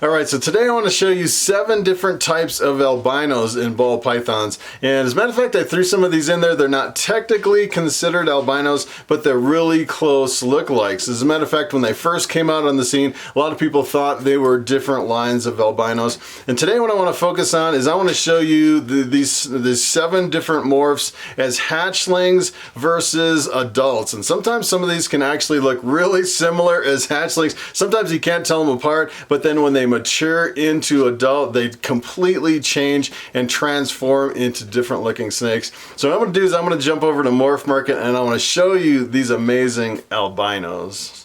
Alright, so today I want to show you 7 different types of albinos in ball pythons. And as a matter of fact, I threw some of these in there. They're not technically considered albinos, but they're really close lookalikes. As a matter of fact, when they first came out on the scene, a lot of people thought they were different lines of albinos. And today what I want to focus on is I want to show you these 7 different morphs as hatchlings versus adults. And sometimes some of these can actually look really similar as hatchlings. Sometimes you can't tell them apart, but then when they mature into adult, they completely change and transform into different looking snakes. So what I'm going to do is I'm going to jump over to Morphmarket and I want to show you these amazing albinos.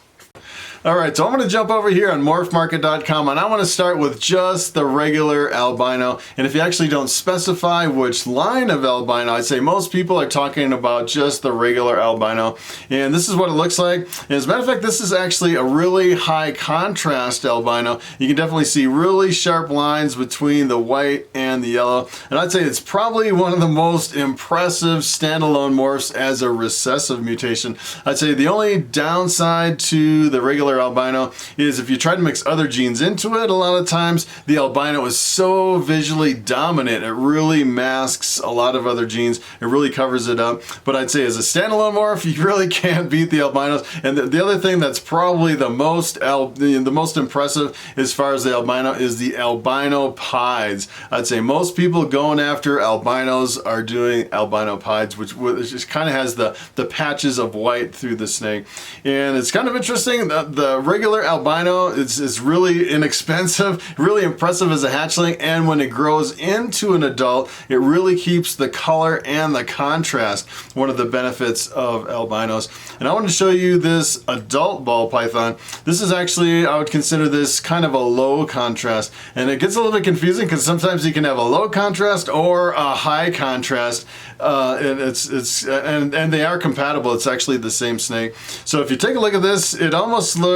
Alright, so I'm going to jump over here on morphmarket.com and I want to start with just the regular albino. And if you actually don't specify which line of albino, I'd say most people are talking about just the regular albino. And this is what it looks like. And as a matter of fact, this is actually a really high contrast albino. You can definitely see really sharp lines between the white and the yellow. And I'd say it's probably one of the most impressive standalone morphs as a recessive mutation. I'd say the only downside to the regular albino is if you try to mix other genes into it, a lot of times the albino is so visually dominant, it really masks a lot of other genes, it really covers it up. But I'd say as a standalone morph, you really can't beat the albinos. And the other thing that's probably the most impressive as far as the albino is the albino pieds. I'd say most people going after albinos are doing albino pieds, which just kind of has the patches of white through the snake. And it's kind of interesting that the regular albino is really inexpensive, really impressive as a hatchling, and when it grows into an adult, it really keeps the color and the contrast, one of the benefits of albinos. And I want to show you this adult ball python. This is actually, I would consider this kind of a low contrast, and it gets a little bit confusing because sometimes you can have a low contrast or a high contrast, and they are compatible. It's actually the same snake. So if you take a look at this, it almost looks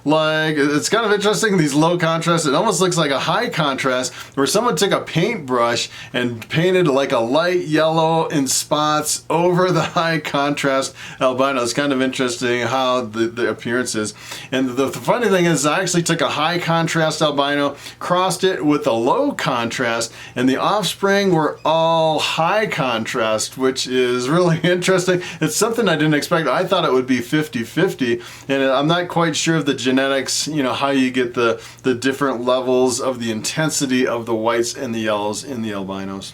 like, it's kind of interesting, these low contrast, it almost looks like a high contrast where someone took a paintbrush and painted like a light yellow in spots over the high contrast albino. It's kind of interesting how the appearance is. And the funny thing is I actually took a high contrast albino, crossed it with a low contrast, and the offspring were all high contrast, which is really interesting. It's something I didn't expect. I thought it would be 50-50, and I'm not quite sure of the genetics, you know, how you get the different levels of the intensity of the whites and the yellows in the albinos.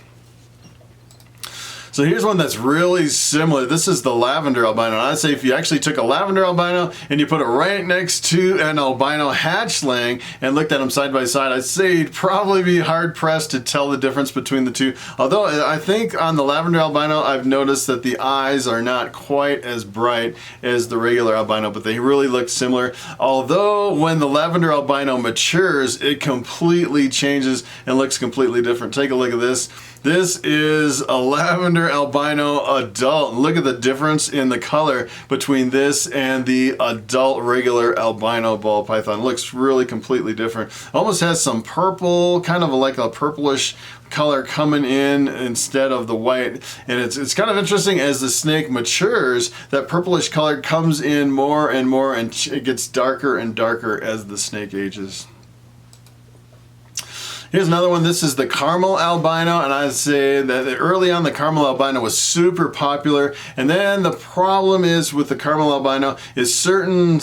So here's one that's really similar. This is the lavender albino. And I'd say if you actually took a lavender albino and you put it right next to an albino hatchling and looked at them side by side, I'd say you'd probably be hard pressed to tell the difference between the two. Although I think on the lavender albino, I've noticed that the eyes are not quite as bright as the regular albino, but they really look similar. Although when the lavender albino matures, it completely changes and looks completely different. Take a look at this. This is a lavender albino adult. Look at the difference in the color between this and the adult regular albino ball python. It looks really completely different. Almost has some purple, kind of like a purplish color coming in instead of the white. And it's kind of interesting as the snake matures, that purplish color comes in more and more, and it gets darker and darker as the snake ages. Here's another one. This is the caramel albino, and I'd say that early on the caramel albino was super popular, and then the problem is with the caramel albino is certain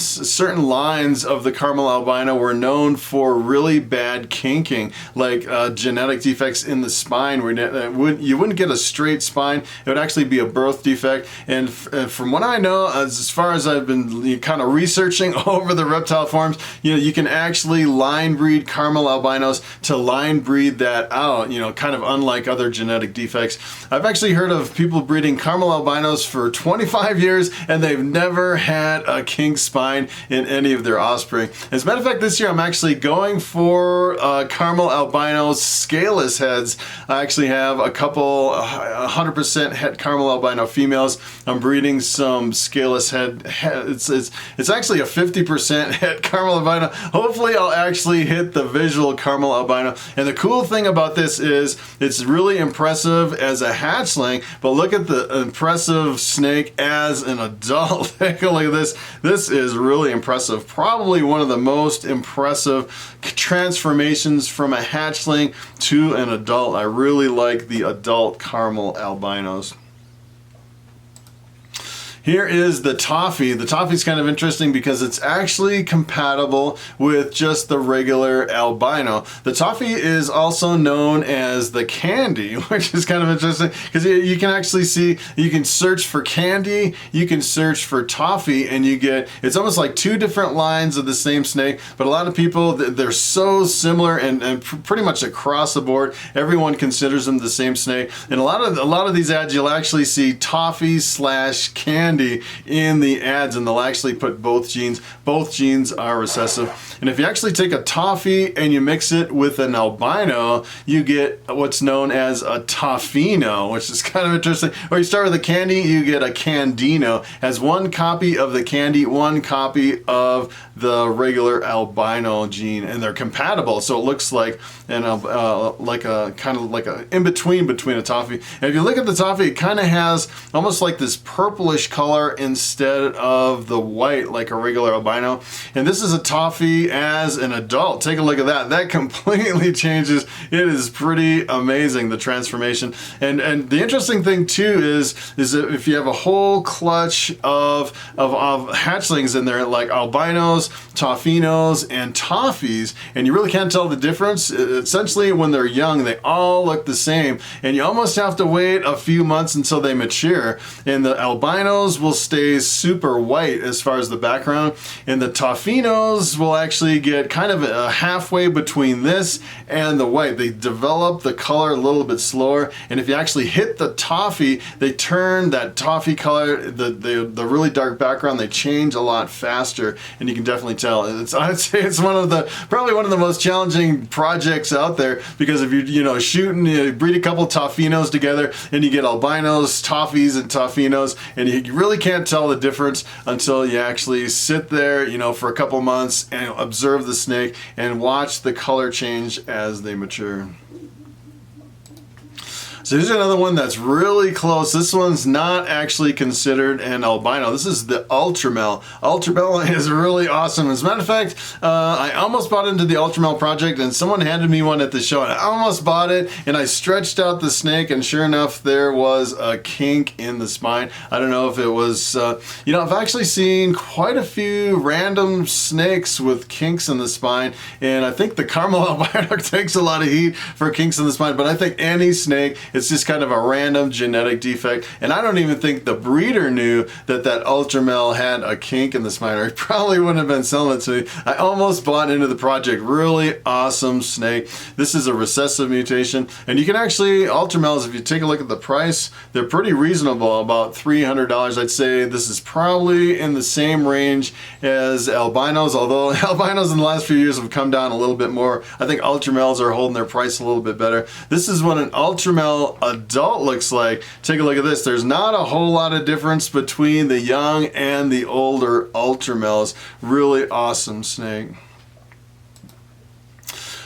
lines of the caramel albino were known for really bad kinking, like genetic defects in the spine where you wouldn't get a straight spine. It would actually be a birth defect. And from what I know, as far as I've been kind of researching over the reptile forms, you know, you can actually line breed caramel albinos to line breed that out, you know, kind of unlike other genetic defects. I've actually heard of people breeding caramel albinos for 25 years and they've never had a kink spine in any of their offspring. As a matter of fact, this year I'm actually going for caramel albino scaleless heads. I actually have a couple 100% het caramel albino females. I'm breeding some scaleless head. It's actually a 50% het caramel albino. Hopefully I'll actually hit the visual caramel albino. And the cool thing about this is it's really impressive as a hatchling, but look at the impressive snake as an adult. Take a look at this. This is really impressive. Probably one of the most impressive transformations from a hatchling to an adult. I really like the adult caramel albinos. Here is the Toffee. The Toffee's kind of interesting because it's actually compatible with just the regular albino. The Toffee is also known as the candy, which is kind of interesting because you can actually see, you can search for candy, you can search for Toffee, and you get, it's almost like two different lines of the same snake, but a lot of people, they're so similar and pretty much across the board, everyone considers them the same snake. And a lot of these ads, you'll actually see Toffee / candy in the ads, and they'll actually put both genes. Both genes are recessive. And if you actually take a Toffee and you mix it with an albino, you get what's known as a Toffino, which is kind of interesting. Or you start with a candy, you get a Candino. Has one copy of the candy, one copy of the regular albino gene, and they're compatible. So it looks like an like a kind of like a in between a Toffee. And if you look at the Toffee, it kind of has almost like this purplish color instead of the white like a regular albino. And this is a Toffee as an adult. Take a look at that. That completely changes. It is pretty amazing, the transformation. And the interesting thing too is that if you have a whole clutch of hatchlings in there, like albinos, Toffinos, and Toffies, and you really can't tell the difference. Essentially, when they're young, they all look the same, and you almost have to wait a few months until they mature. And the albinos will stay super white as far as the background, and the Toffinos will actually get kind of a halfway between this and the white. They develop the color a little bit slower, and if you actually hit the Toffee, they turn that Toffee color, the really dark background, they change a lot faster, and you can definitely tell. I'd say it's probably one of the most challenging projects out there, because if you're shooting, you breed a couple Toffinos together, and you get albinos, Toffies, and Toffinos, and you really can't tell the difference until you actually sit there, for a couple months and observe the snake and watch the color change as they mature. So here's another one that's really close. This one's not actually considered an albino. This is the Ultramel. Ultramel is really awesome. As a matter of fact, I almost bought into the Ultramel project, and someone handed me one at the show, and I almost bought it, and I stretched out the snake, and sure enough, there was a kink in the spine. I don't know if it was, I've actually seen quite a few random snakes with kinks in the spine, and I think the caramel albino takes a lot of heat for kinks in the spine, but I think any snake, it's just kind of a random genetic defect. And I don't even think the breeder knew that Ultramel had a kink in the spine, or he probably wouldn't have been selling it to me. I almost bought into the project. Really awesome snake. This is a recessive mutation. And you can actually, Ultramels, if you take a look at the price, they're pretty reasonable, about $300. I'd say this is probably in the same range as albinos, although albinos in the last few years have come down a little bit more. I think Ultramels are holding their price a little bit better. This is what an Ultramel adult looks like. Take a look at this. There's not a whole lot of difference between the young and the older Ultramels. Really awesome snake.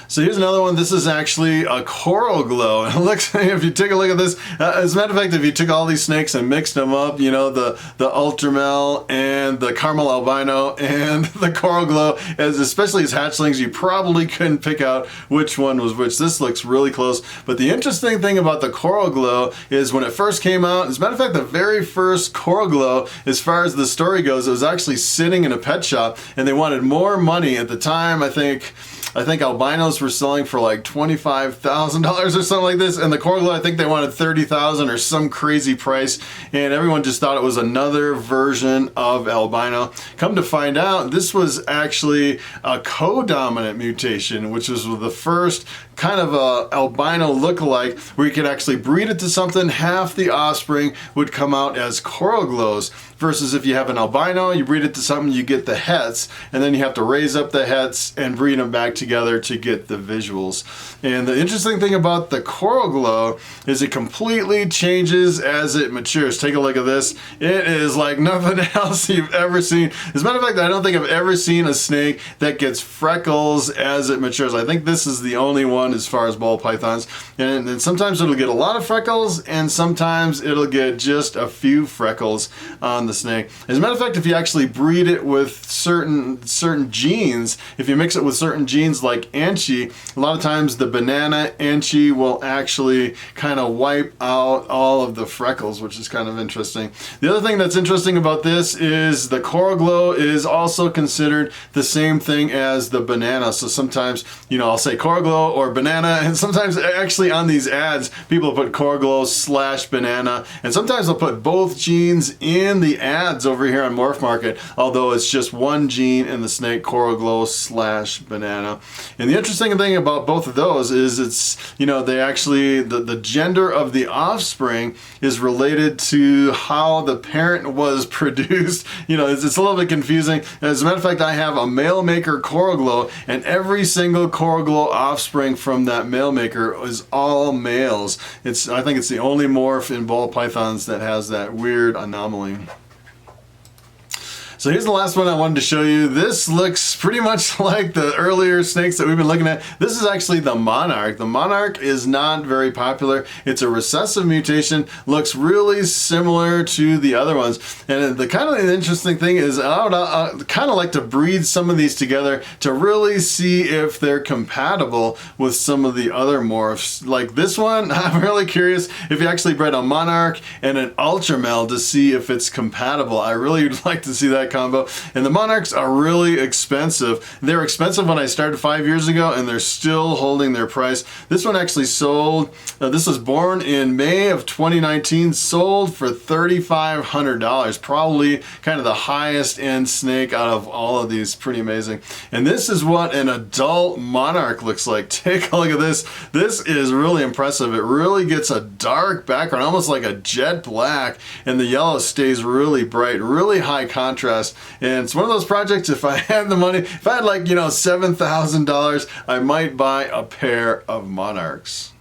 So here's another one. This is actually a coral glow. And it looks, if you take a look at this, as a matter of fact, if you took all these snakes and mixed them up, the Ultramel and the caramel albino and the coral glow, especially as hatchlings, you probably couldn't pick out which one was which. This looks really close. But the interesting thing about the coral glow is when it first came out, as a matter of fact, the very first coral glow, as far as the story goes, it was actually sitting in a pet shop, and they wanted more money at the time. I think albinos were selling for like $25,000 or something like this, and the coral glow, I think they wanted $30,000 or some crazy price, and everyone just thought it was another version of albino. Come to find out, this was actually a codominant mutation, which was the first kind of a albino lookalike where you could actually breed it to something, half the offspring would come out as coral glows. versus if you have an albino, you breed it to something, you get the hets, and then you have to raise up the hets and breed them back together to get the visuals. And the interesting thing about the coral glow is it completely changes as it matures. Take a look at this. It is like nothing else you've ever seen. As a matter of fact, I don't think I've ever seen a snake that gets freckles as it matures. I think this is the only one as far as ball pythons. And sometimes it'll get a lot of freckles, and sometimes it'll get just a few freckles on the snake. As a matter of fact, if you actually breed it with certain genes, if you mix it with certain genes like Anchi, a lot of times the banana Anchi will actually kind of wipe out all of the freckles, which is kind of interesting. The other thing that's interesting about this is the coral glow is also considered the same thing as the banana. So sometimes, you know, I'll say coral glow or banana, and sometimes actually on these ads, people put coral glow / banana, and sometimes they'll put both genes in the ads over here on Morphmarket, although it's just one gene in the snake, coral glow / banana. And the interesting thing about both of those is it's, you know, they actually, the gender of the offspring is related to how the parent was produced. You know, it's a little bit confusing. As a matter of fact, I have a male maker coral glow, and every single coral glow offspring from that male maker is all males. I think it's the only morph in ball pythons that has that weird anomaly. So here's the last one I wanted to show you. This looks pretty much like the earlier snakes that we've been looking at. This is actually the Monarch. The Monarch is not very popular. It's a recessive mutation, looks really similar to the other ones. And the kind of interesting thing is I would kind of like to breed some of these together to really see if they're compatible with some of the other morphs. Like this one, I'm really curious if you actually bred a Monarch and an Ultramel to see if it's compatible. I really would like to see that combo. And the Monarchs are really expensive. They were expensive when I started 5 years ago, and they're still holding their price. This one actually sold, this was born in May of 2019, sold for $3,500. Probably kind of the highest end snake out of all of these. Pretty amazing. And this is what an adult Monarch looks like. Take a look at this. This is really impressive. It really gets a dark background, almost like a jet black, and the yellow stays really bright, really high contrast. And it's one of those projects, if I had the money, if I had like, you know, $7,000, I might buy a pair of Monarchs.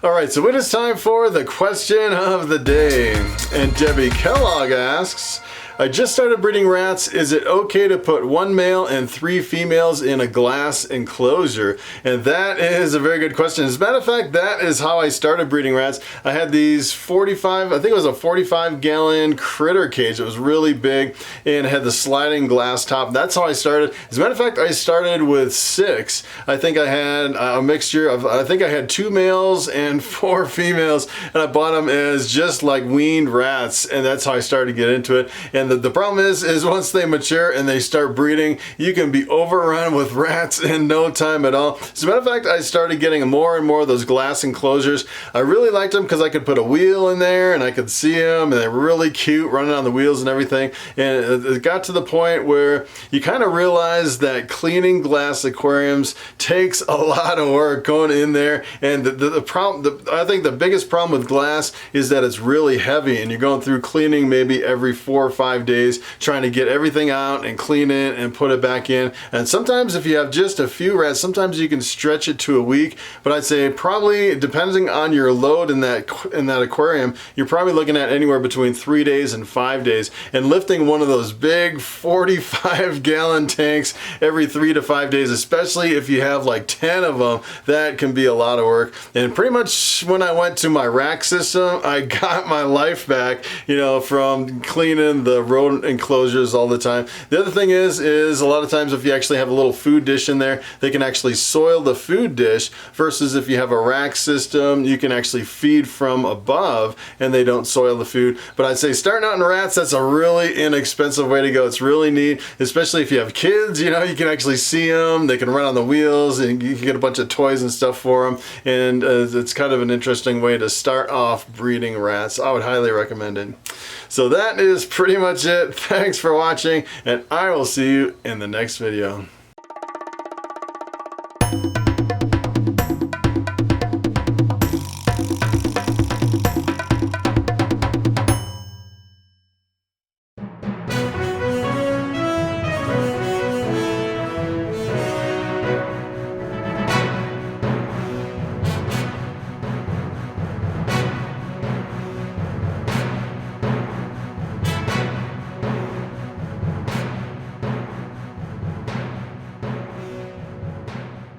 All right, so it is time for the question of the day. And Debbie Kellogg asks, I just started breeding rats. Is it okay to put 1 male and 3 females in a glass enclosure? And that is a very good question. As a matter of fact, that is how I started breeding rats. I had these 45, I think it was a 45-gallon critter cage. It was really big and had the sliding glass top. That's how I started. As a matter of fact, I started with 6. I think I had a mixture of, I think I had 2 males and 4 females, and I bought them as just like weaned rats, and that's how I started to get into it. And the problem is once they mature and they start breeding, you can be overrun with rats in no time at all. As a matter of fact, I started getting more and more of those glass enclosures. I really liked them because I could put a wheel in there and I could see them, and they're really cute running on the wheels and everything. And it got to the point where you kind of realize that cleaning glass aquariums takes a lot of work going in there. And the problem, I think the biggest problem with glass is that it's really heavy, and you're going through cleaning maybe every 4 or 5 days trying to get everything out and clean it and put it back in. And sometimes if you have just a few rats, sometimes you can stretch it to a week, but I'd say probably depending on your load in that aquarium, you're probably looking at anywhere between 3 days and 5 days. And lifting one of those big 45-gallon tanks every 3 to 5 days, especially if you have like 10 of them, that can be a lot of work. And pretty much when I went to my rack system, I got my life back, you know, from cleaning the rodent enclosures all the time. The other thing is a lot of times if you actually have a little food dish in there, they can actually soil the food dish, versus if you have a rack system, you can actually feed from above and they don't soil the food. But I'd say starting out in rats, that's a really inexpensive way to go. It's really neat, especially if you have kids, you know, you can actually see them, they can run on the wheels, and you can get a bunch of toys and stuff for them. And it's kind of an interesting way to start off breeding rats. I would highly recommend it. So that is pretty much it. Thanks for watching, and I will see you in the next video.